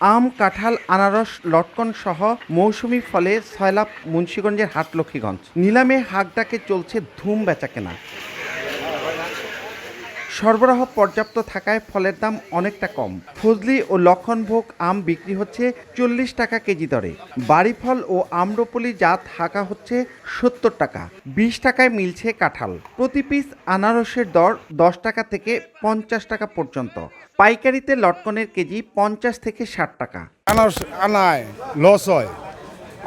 আম, কাঁঠাল, আনারস, লটকন সহ মৌসুমি ফলে সয়লাব মুন্সিগঞ্জের হাট লক্ষ্মীগঞ্জ। নিলামে হাঁকডাকে চলছে ধুম বেচাকেনা। সরবরাহ পর্যাপ্ত থাকায় ফলের দাম অনেকটা কম। ফজলি ও লক্ষণভোগ আম বিক্রি হচ্ছে 40 টাকা কেজি দরে। বাড়ি ফল ও আম্রপলি জাত হাঁকা হচ্ছে 70 টাকা। 20 টাকায় মিলছে কাঁঠাল। প্রতি পিস আনারসের দর 10 টাকা থেকে 50 টাকা পর্যন্ত। পাইকারিতে লটকনের কেজি 50 থেকে 60 টাকা। আনারস আনায় লস হয়,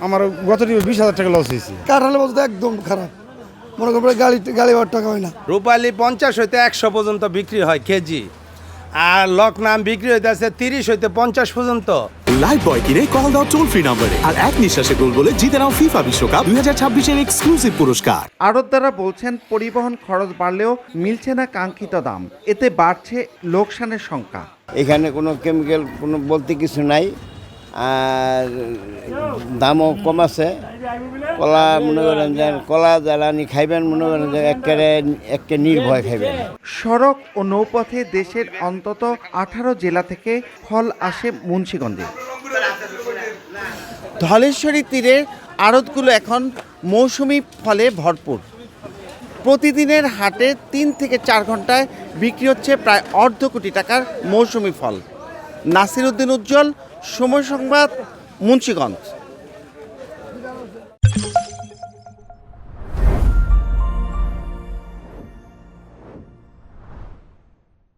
আমার গত 20,000 টাকা লস হয়েছে। কাঁঠালের মতো একদম খারাপ, মনে করেন গাড়ি টাকা হয় না। রূপালি 50 হইতে 100 পর্যন্ত বিক্রি হয় কেজি, আর লকনাম বিক্রি হইতেছে 30 হইতে 50 পর্যন্ত। লাইভ বয় কিনে কল দাও টোল ফ্রি নম্বরে, আর এক নিঃশ্বাসে গোল বলে জিতে নাও ফিফা বিশ্বকাপ 2026-এর এক্সক্লুসিভ পুরস্কার। আড়তদাররা বলছেন পরিবহন খরচ বাড়লেও মিলছে না কাঙ্ক্ষিত দাম। এতে বাড়ছে লোকসানের সংখ্যা। এখানে কোনো কেমিক্যাল কোনো বলতে কিছু নাই, আর দামও কম আছে। কলা মনে করেন যে কলা জ্বালানি খাইবেন, মনে করেন যে একে নির্ভয় খাইবেন। সড়ক ও নৌপথে দেশের অন্তত 18 জেলা থেকে ফল আসে মুন্সিগঞ্জে। ধলেশ্বরী তীরের আড়তগুলো এখন মৌসুমি ফলে ভরপুর। প্রতিদিনের হাটে 3 থেকে 4 ঘন্টায় বিক্রি হচ্ছে প্রায় অর্ধ কোটি টাকার মৌসুমি ফল। নাসির উদ্দিন উজ্জ্বল, সময় সংবাদ, মুন্সিগঞ্জ।